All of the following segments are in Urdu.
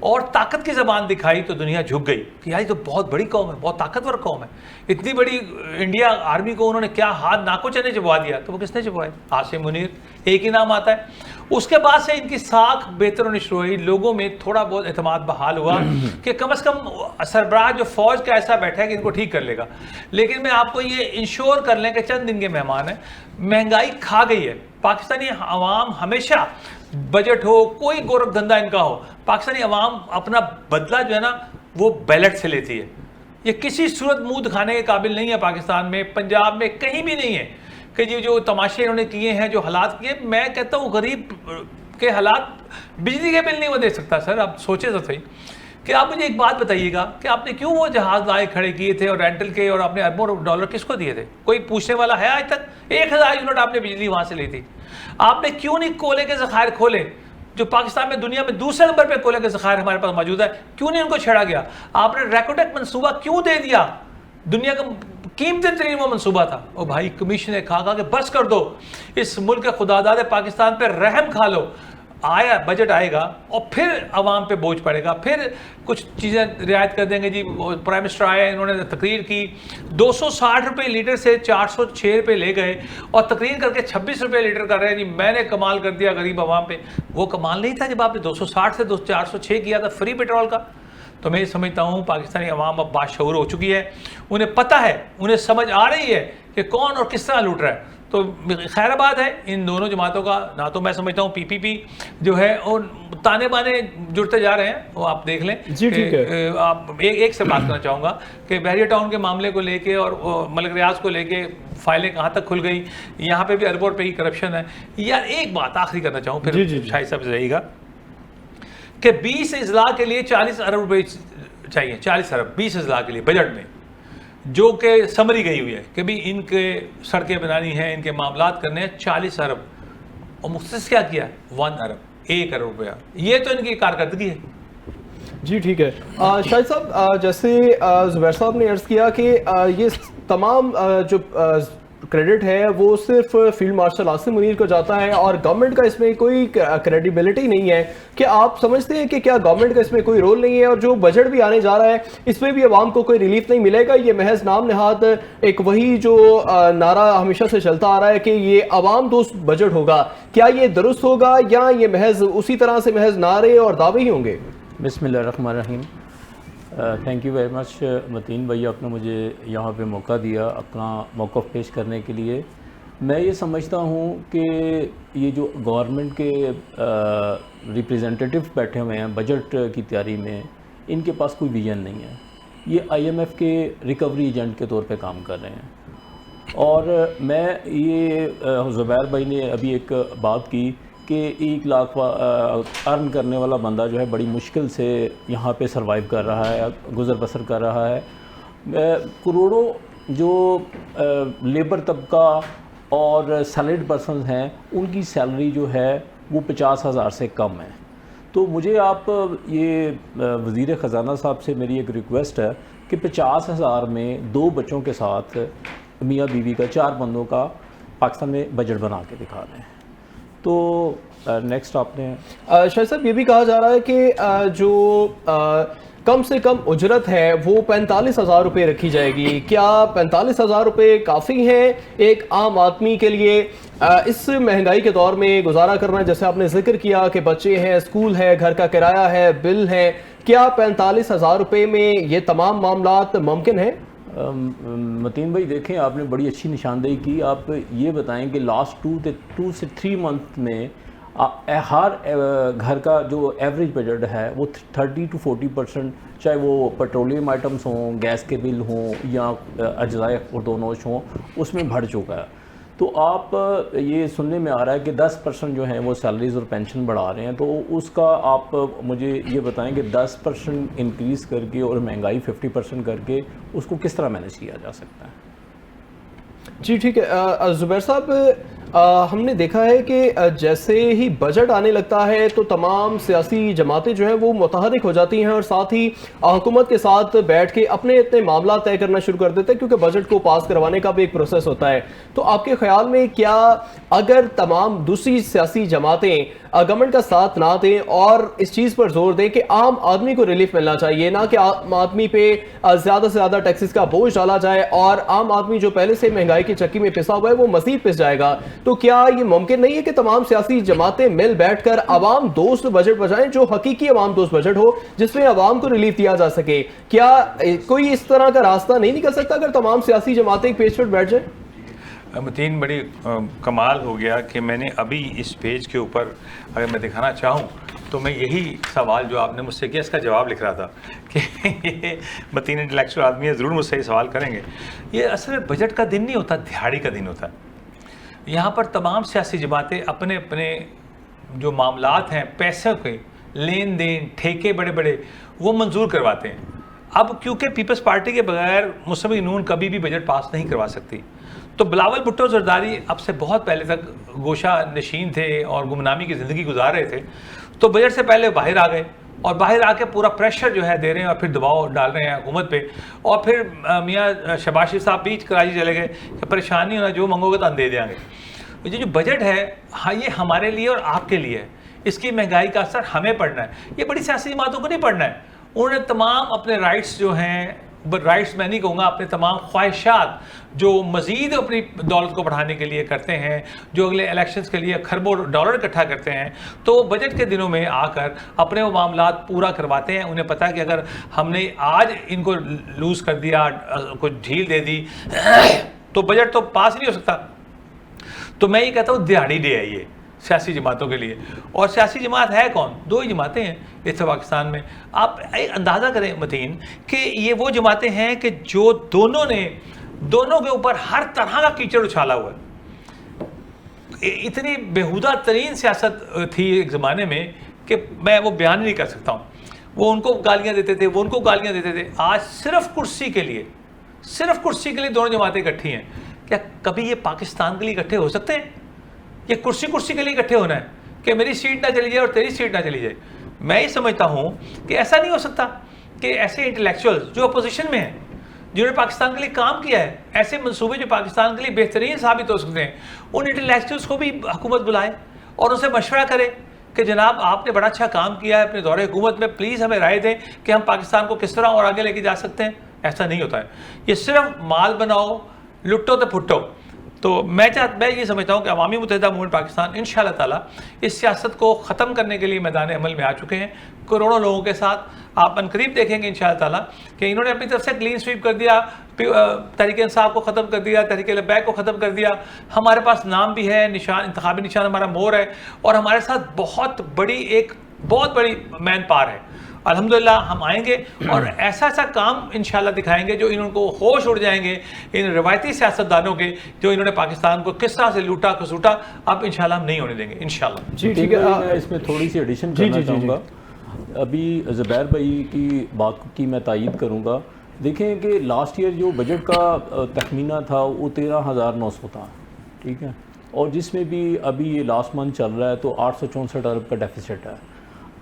اور طاقت کی زبان دکھائی تو دنیا جھک گئی کہ یار یہ تو بہت بڑی قوم ہے, بہت طاقتور قوم ہے. اتنی بڑی انڈیا آرمی کو انہوں نے کیا ہاتھ ناکوں چنے چبوا دیا. تو وہ کس نے چبوائے؟ عاصم منیر, ایک ہی نام آتا ہے. اس کے بعد سے ان کی ساکھ بہتر ہونی شروع ہوئی, لوگوں میں تھوڑا بہت اعتماد بحال ہوا کہ کم از کم سربراہ جو فوج کا ایسا بیٹھا ہے کہ ان کو ٹھیک کر لے گا. لیکن میں آپ کو یہ انشور کر لیں کہ چند دن کے مہمان ہیں, مہنگائی کھا گئی ہے. پاکستانی عوام ہمیشہ, بجٹ ہو, کوئی گورکھ دھندا ان کا ہو, پاکستانی عوام اپنا بدلہ جو ہے نا وہ بیلٹ سے لیتی ہے. یہ کسی صورت منہ دکھانے کے قابل نہیں ہے پاکستان میں, پنجاب میں کہیں بھی نہیں ہے کہ یہ جو تماشے انہوں نے کیے ہیں, جو حالات کیے. میں کہتا ہوں غریب کے حالات, بجلی کے بل نہیں وہ دے سکتا. سر آپ سوچے تو صحیح کہ آپ مجھے ایک بات بتائیے گا کہ آپ نے کیوں وہ جہاز لائے کھڑے کیے تھے اور رینٹل کے, اور آپ نے اربوں ڈالر کس کو دیے تھے؟ کوئی پوچھنے والا ہے آج تک؟ 1000 یونٹ آپ نے بجلی وہاں سے لی تھی. آپ نے کیوں نہیں کولے کے ذخائر کھولے جو پاکستان میں دنیا میں دوسرے نمبر پہ کولے کے ذخائر ہمارے پاس موجود ہے؟ کیوں نہیں ان کو چھیڑا گیا؟ آپ نے ریکوٹیک منصوبہ کیوں دے دیا؟ دنیا کا قیمتی ترین وہ منصوبہ تھا. او بھائی کمیشن نے کہا کہ بس کر دو, اس ملک کے خداداد پاکستان پہ رحم کھا لو. آیا بجٹ آئے گا اور پھر عوام پہ بوجھ پڑے گا, پھر کچھ چیزیں رعایت کر دیں گے. جی پرائم منسٹر آئے, انہوں نے تقریر کی, 260 روپے لیٹر سے 406 روپے لے گئے اور تقریر کر کے 26 روپے لیٹر کر رہے ہیں. جی میں نے کمال کر دیا غریب عوام پہ. وہ کمال نہیں تھا جب آپ نے 260 سے 406 کیا تھا فری پیٹرول کا. تو میں سمجھتا ہوں پاکستانی عوام اب باشعور ہو چکی ہے, انہیں پتہ ہے, انہیں سمجھ آ رہی ہے کہ کون اور کس طرح لوٹ رہا ہے. تو خیر آباد ہے ان دونوں جماعتوں کا. نہ تو میں سمجھتا ہوں پی پی پی جو ہے اور تانے بانے جڑتے جا رہے ہیں, وہ آپ دیکھ لیں. جی ٹھیک ہے. آپ ایک سے بات کرنا چاہوں گا کہ بحریہ ٹاؤن کے معاملے کو لے کے اور ملک ریاض کو لے کے فائلیں کہاں تک کھل گئی, یہاں پہ بھی اربوں روپے کی کرپشن ہے. یار ایک بات آخری کرنا چاہوں, پھر شاہد صاحب سے رہے گا کہ 20 اضلاع کے لیے 40 ارب روپے چاہیے. 40 ارب 20 اضلاع کے لیے بجٹ میں, جو کہ سمری گئی ہوئی ہے کہ بھی ان کے سڑکیں بنانی ہیں, ان کے معاملات کرنے ہیں. 40 ارب اور مختص کیا کیا؟ 1 ارب, 1 ارب روپیہ. یہ تو ان کی کارکردگی ہے. جی ٹھیک ہے. شاہد صاحب جیسے زبیر صاحب نے عرض کیا کہ یہ تمام جو کریڈٹ ہے وہ صرف فیلڈ مارشل عاصم منیر کو جاتا ہے اور گورنمنٹ کا اس میں کوئی کریڈیبلٹی نہیں ہے. کہ آپ سمجھتے ہیں کہ کیا گورنمنٹ کا اس میں کوئی رول نہیں ہے, اور جو بجٹ بھی آنے جا رہا ہے اس میں بھی عوام کو کوئی ریلیف نہیں ملے گا؟ یہ محض نام نہاد ایک وہی جو نعرہ ہمیشہ سے چلتا آ رہا ہے کہ یہ عوام دوست بجٹ ہوگا, کیا یہ درست ہوگا یا یہ محض اسی طرح سے محض نعرے اور دعوے ہی ہوں گے؟ بسم اللہ الرحمن الرحیم. تھینک یو ویری مچ متین بھائی, آپ نے مجھے یہاں پہ موقع دیا اپنا موقف پیش کرنے کے لیے. میں یہ سمجھتا ہوں کہ یہ جو گورنمنٹ کے ریپریزنٹیٹیو بیٹھے ہوئے ہیں بجٹ کی تیاری میں, ان کے پاس کوئی ویژن نہیں ہے. یہ IMF کے ریکوری ایجنٹ کے طور پہ کام کر رہے ہیں. اور میں یہ زبیر بھائی نے ابھی ایک بات کی کہ 1 لاکھ ارن کرنے والا بندہ جو ہے بڑی مشکل سے یہاں پہ سروائیو کر رہا ہے, گزر بسر کر رہا ہے. کروڑوں جو لیبر طبقہ اور سیلریڈ پرسنز ہیں ان کی سیلری جو ہے وہ 50,000 سے کم ہے. تو مجھے آپ یہ وزیر خزانہ صاحب سے میری ایک ریکویسٹ ہے کہ 50,000 میں 2 بچوں کے ساتھ میاں بیوی کا 4 بندوں کا پاکستان میں بجٹ بنا کے دکھا دیں. تو نیکسٹ آپ نے شاہد صاحب یہ بھی کہا جا رہا ہے کہ جو کم سے کم اجرت ہے وہ 45,000 روپے رکھی جائے گی. کیا 45,000 روپے کافی ہیں ایک عام آدمی کے لیے اس مہنگائی کے دور میں گزارا کرنا؟ جیسے آپ نے ذکر کیا کہ بچے ہیں, اسکول ہے, گھر کا کرایہ ہے, بل ہے. کیا 45,000 روپے میں یہ تمام معاملات ممکن ہیں؟ متین بھائی دیکھیں, آپ نے بڑی اچھی نشاندہی کی. آپ یہ بتائیں کہ لاسٹ 2 سے 3 منتھ میں ہر گھر کا جو ایوریج بجٹ ہے وہ 30 to 40%, چاہے وہ پیٹرولیم آئٹمس ہوں, گیس کے بل ہوں یا اجزائے خوردونوش ہوں, اس میں بڑھ چکا ہے. تو آپ یہ سننے میں آ رہا ہے کہ 10% جو ہیں وہ سیلریز اور پینشن بڑھا رہے ہیں. تو اس کا آپ مجھے یہ بتائیں کہ 10% انکریز کر کے اور مہنگائی 50% کر کے اس کو کس طرح مینیج کیا جا سکتا ہے؟ جی ٹھیک ہے. زبیر صاحب ہم نے دیکھا ہے کہ جیسے ہی بجٹ آنے لگتا ہے تو تمام سیاسی جماعتیں جو ہیں وہ متحرک ہو جاتی ہیں اور ساتھ ہی حکومت کے ساتھ بیٹھ کے اپنے معاملات طے کرنا شروع کر دیتے ہیں, کیونکہ بجٹ کو پاس کروانے کا بھی ایک پروسیس ہوتا ہے. تو آپ کے خیال میں کیا اگر تمام دوسری سیاسی جماعتیں گورنمنٹ کا ساتھ نہ دیں اور اس چیز پر زور دیں کہ عام آدمی کو ریلیف ملنا چاہیے، نہ کہ عام آدمی پہ زیادہ سے زیادہ ٹیکسز کا بوجھ ڈالا جائے اور عام آدمی جو پہلے سے مہنگائی کی چکی میں پسا ہوا ہے وہ مزید پس جائے گا. تو کیا یہ ممکن نہیں ہے کہ تمام سیاسی جماعتیں مل بیٹھ کر عوام دوست بجٹ بجائیں جو حقیقی عوام دوست بجٹ ہو جس میں عوام کو ریلیف دیا جا سکے؟ کیا کوئی اس طرح کا راستہ نہیں نکل سکتا اگر تمام سیاسی جماعتیں ایک پیج پر بیٹھ جائیں؟ متین بڑی کمال ہو گیا کہ میں نے ابھی اس پیج کے اوپر اگر میں دکھانا چاہوں تو میں یہی سوال جو آپ نے مجھ سے کیا اس کا جواب لکھ رہا تھا کہ یہ متین انٹلیکچوئل آدمی ہے، ضرور مجھ سے یہ سوال کریں گے. یہ اصل میں بجٹ کا دن نہیں ہوتا، دہاڑی کا دن ہوتا ہے. یہاں پر تمام سیاسی جماعتیں اپنے اپنے جو معاملات ہیں، پیسوں کے لین دین، ٹھیکے بڑے بڑے، وہ منظور کرواتے ہیں. اب کیونکہ پیپلز پارٹی کے بغیر مسلم لیگ نون کبھی بھی بجٹ پاس نہیں کروا سکتی، تو بلاول بھٹو زرداری اب سے بہت پہلے تک گوشہ نشین تھے اور گمنامی کی زندگی گزار رہے تھے، تو بجٹ سے پہلے باہر آ گئے اور باہر آ کے پورا پریشر جو ہے دے رہے ہیں اور پھر دباؤ ڈال رہے ہیں حکومت پہ. اور پھر میاں شہباز شریف صاحب بیچ کراچی چلے گئے کہ پریشانی ہونا، جو منگو گے تو ہم دے دیں گے. یہ جو بجٹ ہے ہاں یہ ہمارے لیے اور آپ کے لیے ہے. اس کی مہنگائی کا اثر ہمیں پڑنا ہے، یہ بڑی سیاسی جماعتوں کو نہیں پڑنا ہے. انہوں نے تمام اپنے رائٹس جو ہیں، رائٹس میں نہیں کہوں گا، اپنے تمام خواہشات جو مزید اپنی دولت کو بڑھانے کے لیے کرتے ہیں، جو اگلے الیکشنز کے لیے خربوں ڈالر اکٹھا کرتے ہیں، تو بجٹ کے دنوں میں آ کر اپنے وہ معاملات پورا کرواتے ہیں. انہیں پتہ ہے کہ اگر ہم نے آج ان کو لوز کر دیا، کچھ ڈھیل دے دی تو بجٹ تو پاس نہیں ہو سکتا. تو میں یہ کہتا ہوں دہاڑی ڈے ہے یہ سیاسی جماعتوں کے لیے. اور سیاسی جماعت ہے کون؟ دو ہی جماعتیں ہیں اس پاکستان میں. آپ اندازہ کریں متین کہ یہ وہ جماعتیں ہیں کہ جو دونوں کے اوپر ہر طرح کا کیچڑ اچھالا ہوا ہے. اتنی بیہودہ ترین سیاست تھی ایک زمانے میں کہ میں وہ بیان نہیں کر سکتا ہوں. وہ ان کو گالیاں دیتے تھے، وہ ان کو گالیاں دیتے تھے. آج صرف کرسی کے لیے دونوں جماعتیں اکٹھی ہیں. کیا کبھی یہ پاکستان کے لیے اکٹھے ہو سکتے ہیں؟ یہ کرسی کے لیے اکٹھے ہونا ہے کہ میری سیٹ نہ چلی جائے اور تیری سیٹ نہ چلی جائے. میں یہ سمجھتا ہوں کہ ایسا نہیں ہو سکتا کہ ایسے انٹلیکچوئلز جو اپوزیشن میں ہیں، جنہوں نے پاکستان کے لیے کام کیا ہے، ایسے منصوبے جو پاکستان کے لیے بہترین ثابت ہو سکتے ہیں، ان انٹلیکچوئلز کو بھی حکومت بلائے اور ان سے مشورہ کرے کہ جناب آپ نے بڑا اچھا کام کیا ہے اپنے دور حکومت میں، پلیز ہمیں رائے دیں کہ ہم پاکستان کو کس طرح اور آگے لے کے جا سکتے ہیں. ایسا نہیں ہوتا ہے. یہ صرف مال بناؤ، لٹو تو پھٹو. تو میں یہ سمجھتا ہوں کہ عوامی متحدہ موومنٹ پاکستان انشاءاللہ تعالیٰ اس سیاست کو ختم کرنے کے لیے میدان عمل میں آ چکے ہیں کروڑوں لوگوں کے ساتھ. آپ عنقریب دیکھیں گے انشاءاللہ تعالیٰ کہ انہوں نے اپنی طرف سے کلین سویپ کر دیا، تحریک انصاف کو ختم کر دیا، تحریک لبیک کو ختم کر دیا. ہمارے پاس نام بھی ہے، نشان، انتخابی نشان ہمارا مور ہے، اور ہمارے ساتھ بہت بڑی مین پار ہے. الحمدللہ ہم آئیں گے اور ایسا کام انشاءاللہ دکھائیں گے جو ان کو ہوش اڑ جائیں گے ان روایتی سیاستدانوں کے جو انہوں نے پاکستان کو کس طرح سے لوٹا کھسوٹا. اب انشاءاللہ ہم نہیں ہونے دیں گے انشاءاللہ. جی ٹھیک ہے. میں اس میں تھوڑی سی ایڈیشن کرنا چاہوں گا. ابھی زبیر بھائی کی بات کی میں تائید کروں گا. دیکھیں کہ لاسٹ ایئر جو بجٹ کا تخمینہ تھا وہ 13,900 تھا، ٹھیک ہے، اور جس میں بھی ابھی یہ لاسٹ منتھ چل رہا ہے تو 864 ارب کا ڈیفیسٹ ہے.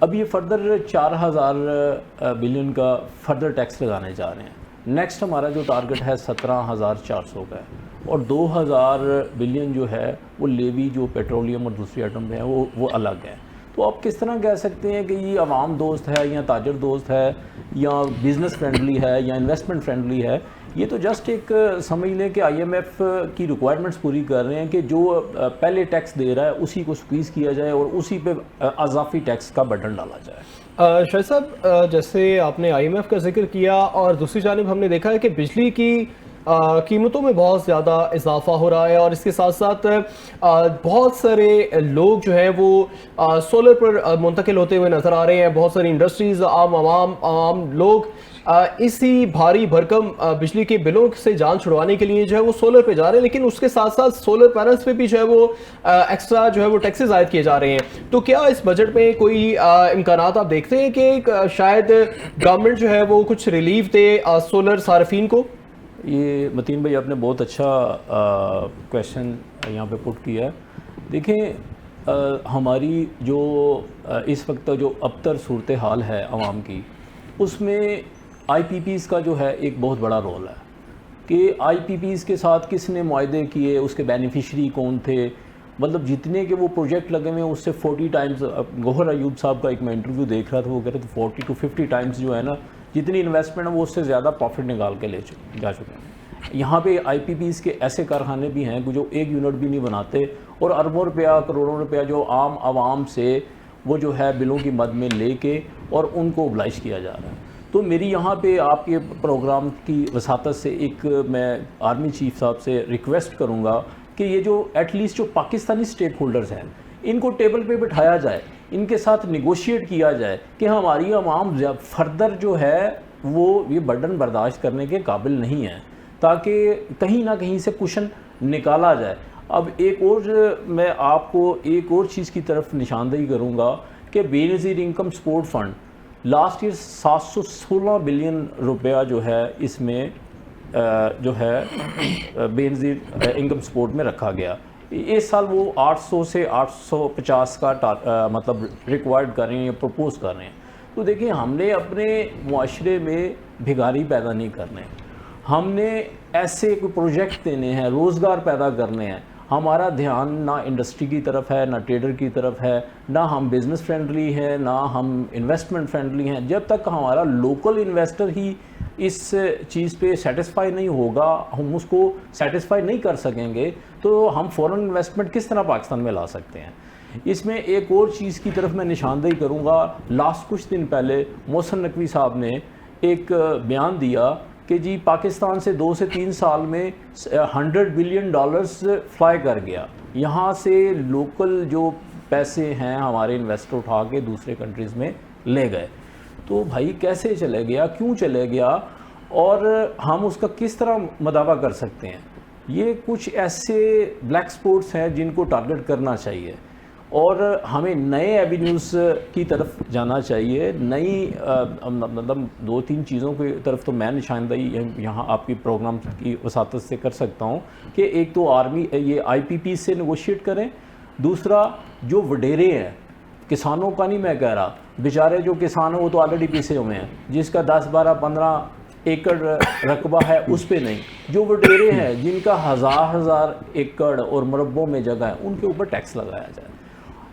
اب یہ فردر 4,000 بلین کا فردر ٹیکس لگانے جا رہے ہیں. نیکسٹ ہمارا جو ٹارگٹ ہے 17,400 کا ہے، اور 2,000 بلین جو ہے وہ لیوی جو پیٹرولیم اور دوسری آئٹم ہیں وہ الگ ہے. تو آپ کس طرح کہہ سکتے ہیں کہ یہ عوام دوست ہے یا تاجر دوست ہے یا بزنس فرینڈلی ہے یا انویسٹمنٹ فرینڈلی ہے؟ یہ تو جسٹ ایک سمجھ لیں کہ آئی ایم ایف کی ریکوائرمنٹس پوری کر رہے ہیں کہ جو پہلے ٹیکس دے رہا ہے اسی کو سکویز کیا جائے اور اسی پہ اضافی ٹیکس کا برڈن ڈالا جائے. شاہد صاحب، جیسے آپ نے آئی ایم ایف کا ذکر کیا اور دوسری جانب ہم نے دیکھا ہے کہ بجلی کی قیمتوں میں بہت زیادہ اضافہ ہو رہا ہے، اور اس کے ساتھ ساتھ بہت سارے لوگ جو ہیں وہ سولر پر منتقل ہوتے ہوئے نظر آ رہے ہیں. بہت ساری انڈسٹریز، عام لوگ اسی بھاری بھرکم بجلی کے بلوں سے جان چھڑوانے کے لیے جو ہے وہ سولر پہ جا رہے ہیں، لیکن اس کے ساتھ ساتھ سولر پینلز پہ بھی جو ہے وہ ایکسٹرا جو ہے وہ ٹیکسز عائد کیے جا رہے ہیں. تو کیا اس بجٹ میں کوئی امکانات آپ دیکھتے ہیں کہ شاید گورنمنٹ جو ہے وہ کچھ ریلیف دے سولر صارفین کو؟ یہ متین بھائی آپ نے بہت اچھا کویشچن یہاں پہ پٹ کیا ہے. دیکھیں ہماری جو اس وقت جو ابتر صورتحال ہے عوام کی، اس میں آئی پی پیز کا جو ہے ایک بہت بڑا رول ہے کہ آئی پی پیز کے ساتھ کس نے معاہدے کیے، اس کے بینیفیشری کون تھے، مطلب جتنے کے وہ پروجیکٹ لگے ہوئے ہیں اس سے 40 ٹائمز. گوہر ایوب صاحب کا ایک میں انٹرویو دیکھ رہا تھا, وہ کہہ رہے تھے 40 to 50 ٹائمز جو ہے نا جتنی انویسٹمنٹ ہے وہ اس سے زیادہ پروفٹ نکال کے جا چکے ہیں. یہاں پہ آئی پی پیز کے ایسے کارخانے بھی ہیں جو ایک یونٹ بھی نہیں بناتے اور اربوں روپیہ کروڑوں روپیہ جو عام عوام سے وہ جو ہے بلوں کی مد میں لے کے اور ان کو اوبلائز کیا جا رہا ہے. تو میری یہاں پہ آپ کے پروگرام کی وساطت سے ایک میں آرمی چیف صاحب سے ریکویسٹ کروں گا کہ یہ جو ایٹ لیسٹ جو پاکستانی سٹیک ہولڈرز ہیں ان کو ٹیبل پہ بٹھایا جائے, ان کے ساتھ نیگوشیٹ کیا جائے کہ ہماری عوام فردر جو ہے وہ یہ برڈن برداشت کرنے کے قابل نہیں ہے, تاکہ کہیں نہ کہیں سے کشن نکالا جائے. اب ایک اور میں آپ کو ایک اور چیز کی طرف نشاندہی کروں گا کہ Benazir income support fund last year 716 billion روپیہ جو ہے اس میں جو ہے بے نظیر انکم سپورٹ میں رکھا گیا. اس سال وہ 800 سے 850 کا مطلب ریکوائرڈ کر رہے ہیں یا پروپوز کر رہے ہیں. تو دیکھیں ہم نے اپنے معاشرے میں بھگاری پیدا نہیں کرنے, ہم نے ایسے کوئی پروجیکٹ دینے ہیں, روزگار پیدا کرنے ہیں. ہمارا دھیان نہ انڈسٹری کی طرف ہے, نہ ٹریڈر کی طرف ہے, نہ ہم بزنس فرینڈلی ہیں, نہ ہم انویسٹمنٹ فرینڈلی ہیں. جب تک ہمارا لوکل انویسٹر ہی اس چیز پہ سیٹسفائی نہیں ہوگا, ہم اس کو سیٹسفائی نہیں کر سکیں گے, تو ہم فورن انویسٹمنٹ کس طرح پاکستان میں لا سکتے ہیں. اس میں ایک اور چیز کی طرف میں نشاندہی کروں گا. لاسٹ کچھ دن پہلے محسن نقوی صاحب نے ایک بیان دیا کہ جی پاکستان سے 2 سے 3 سال میں $100 بلین فلائی کر گیا. یہاں سے لوکل جو پیسے ہیں ہمارے انویسٹر اٹھا کے دوسرے کنٹریز میں لے گئے. تو بھائی کیسے چلے گیا, کیوں چلے گیا, اور ہم اس کا کس طرح مداوع کر سکتے ہیں. یہ کچھ ایسے بلیک سپوٹس ہیں جن کو ٹارگٹ کرنا چاہیے اور ہمیں نئے ایوینیوز کی طرف جانا چاہیے. نئی مطلب 2-3 چیزوں کی طرف تو میں نشاندہی یہاں آپ کی پروگرام کی وساطت سے کر سکتا ہوں کہ ایک تو آرمی یہ آئی پی پی سے نیگوشیٹ کریں. دوسرا جو وڈیرے ہیں کسانوں کا نہیں میں کہہ رہا, بیچارے جو کسان ہیں وہ تو آلریڈی پیسے ہوئے ہیں, جس کا 10-12-15 ایکڑ رقبہ ہے اس پہ نہیں. جو وڈیرے ہیں جن کا ہزار ایکڑ اور مربوں میں جگہ ہے ان کے اوپر ٹیکس لگایا جائے.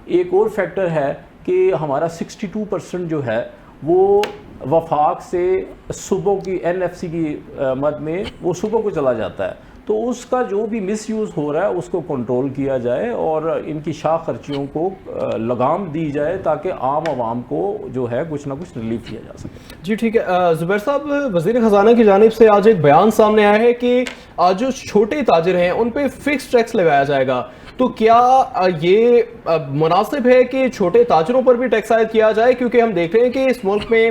ایک اور فیکٹر ہے کہ ہمارا 62% جو ہے وہ وفاق سے صوبوں کی NFC کی مد میں وہ صوبوں کو چلا جاتا ہے. تو اس کا جو بھی مس یوز ہو رہا ہے اس کو کنٹرول کیا جائے اور ان کی شاہ خرچیوں کو لگام دی جائے تاکہ عام عوام کو جو ہے کچھ نہ کچھ ریلیف کیا جا سکے. جی ٹھیک ہے. زبیر صاحب, وزیر خزانہ کی جانب سے آج ایک بیان سامنے آیا ہے کہ جو چھوٹے تاجر ہیں ان پہ فکس ٹیکس لگایا جائے گا. تو کیا یہ مناسب ہے کہ چھوٹے تاجروں پر بھی ٹیکس عائد کیا جائے, کیونکہ ہم دیکھ رہے ہیں کہ اس ملک میں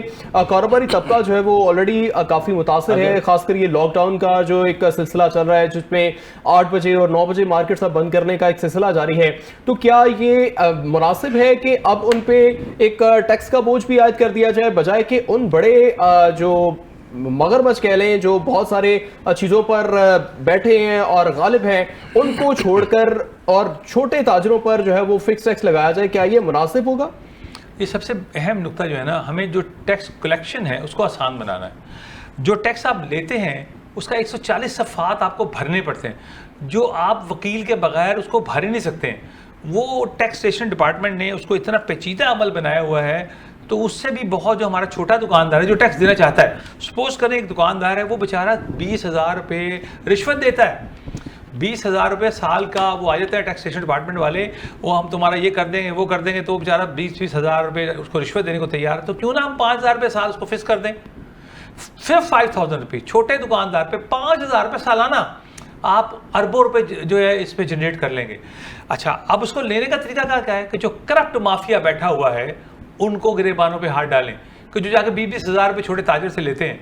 کاروباری طبقہ جو ہے وہ آلریڈی کافی متاثر ہے, خاص کر یہ لاک ڈاؤن کا جو ایک سلسلہ چل رہا ہے جس میں 8 بجے اور 9 بجے مارکیٹ سب بند کرنے کا ایک سلسلہ جاری ہے. تو کیا یہ مناسب ہے کہ اب ان پہ ایک ٹیکس کا بوجھ بھی عائد کر دیا جائے, بجائے کہ ان بڑے جو مگرمچھ کہہ لیں جو بہت سارے چیزوں پر بیٹھے ہیں اور غالب ہیں ان کو چھوڑ کر اور چھوٹے تاجروں پر جو ہے وہ فکس ٹیکس لگایا جائے؟ کیا یہ مناسب ہوگا؟ یہ سب سے اہم نقطہ جو ہے نا, ہمیں جو ٹیکس کلیکشن ہے اس کو آسان بنانا ہے. جو ٹیکس آپ لیتے ہیں اس کا 140 صفحات آپ کو بھرنے پڑتے ہیں, جو آپ وکیل کے بغیر اس کو بھر ہی نہیں سکتے ہیں. وہ ٹیکسیشن ڈپارٹمنٹ نے اس کو اتنا پیچیدہ عمل بنایا ہوا ہے, تو اس سے بھی بہت جو ہمارا چھوٹا دکاندار ہے جو ٹیکس دینا چاہتا ہے, سپوز کریں ایک دکاندار ہے وہ بیچارہ 20,000 روپے رشوت دیتا ہے, 20,000 روپے سال کا وہ آ جاتا ہے ٹیکسیشن ڈپارٹمنٹ والے, وہ ہم تمہارا یہ کر دیں گے وہ کر دیں گے, تو بیچارہ 20,000 روپے اس کو رشوت دینے کو تیار ہے. تو کیوں نہ ہم 5,000 روپے سال اس کو فکس کر دیں, صرف 5,000 روپے چھوٹے دکاندار پہ 5,000 روپے سالانہ آپ اربوں روپے جو ہے اس پہ جنریٹ کر لیں گے. اچھا, اب اس کو لینے کا طریقہ کیا ہے کہ جو کرپٹ مافیا بیٹھا ہوا ہے ان کو گریبانوں پہ ہاتھ ڈالیں, کہ جو جا کے 20,000 روپے چھوٹے تاجر سے لیتے ہیں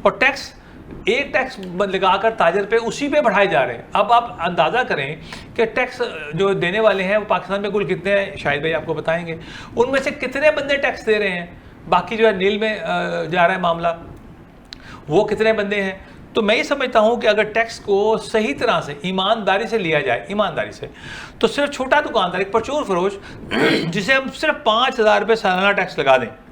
اور ٹیکس ایک ٹیکس لگا کر تاجر پہ اسی پہ بڑھائے جا رہے ہیں. اب آپ اندازہ کریں کہ ٹیکس جو دینے والے ہیں وہ پاکستان میں کل کتنے ہیں, شاہد بھائی آپ کو بتائیں گے, ان میں سے کتنے بندے ٹیکس دے رہے ہیں, باقی جو ہے نیل میں جا رہا ہے معاملہ, وہ کتنے بندے ہیں. تو میں یہ سمجھتا ہوں کہ اگر ٹیکس کو صحیح طرح سے ایمانداری سے لیا جائے, ایمانداری سے, تو صرف چھوٹا دکاندار ایک پرچور فروش جسے ہم صرف 5,000 روپے سالانہ ٹیکس لگا دیں,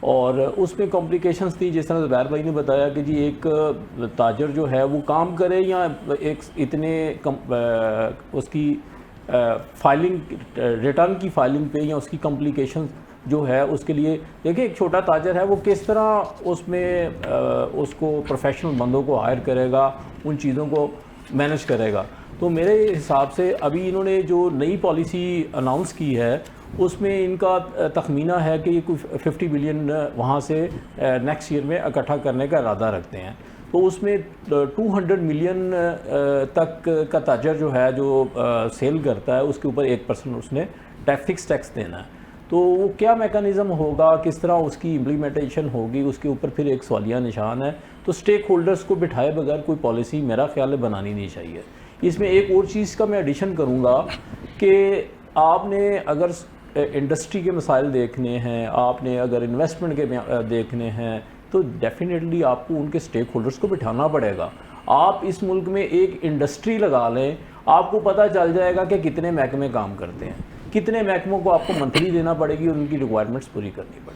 اور اس میں کمپلیکیشنز تھی، جس طرح زبیر بھائی نے بتایا کہ جی ایک تاجر جو ہے وہ کام کرے یا ایک اتنے اس کی فائلنگ ریٹرن کی فائلنگ پہ یا اس کی کمپلیکیشن جو ہے اس کے لیے دیکھیں ایک چھوٹا تاجر ہے وہ کس طرح اس میں اس کو پروفیشنل بندوں کو ہائر کرے گا، ان چیزوں کو مینج کرے گا. تو میرے حساب سے ابھی انہوں نے جو نئی پالیسی اناؤنس کی ہے اس میں ان کا تخمینہ ہے کہ یہ کوئی 50 بلین وہاں سے نیکسٹ ایئر میں اکٹھا کرنے کا ارادہ رکھتے ہیں. تو اس میں 200 ملین تک کا تاجر جو ہے جو سیل کرتا ہے اس کے اوپر 1% اس نے فکس ٹیکس دینا ہے. تو وہ کیا میکانزم ہوگا، کس طرح اس کی امپلیمنٹیشن ہوگی، اس کے اوپر پھر ایک سوالیہ نشان ہے. تو سٹیک ہولڈرز کو بٹھائے بغیر کوئی پالیسی میرا خیال ہے بنانی نہیں چاہیے. اس میں ایک اور چیز کا میں ایڈیشن کروں گا کہ آپ نے اگر انڈسٹری کے مسائل دیکھنے ہیں، آپ نے اگر انویسٹمنٹ کے دیکھنے ہیں تو ڈیفینیٹلی آپ کو ان کے سٹیک ہولڈرز کو بٹھانا پڑے گا. آپ اس ملک میں ایک انڈسٹری لگا لیں، آپ کو پتہ چل جائے گا کہ کتنے محکمے کام کرتے ہیں، کتنے محکموں کو آپ کو منتھلی دینا پڑے گی اور ان کی ریکوائرمنٹس پوری کرنی پڑے گی.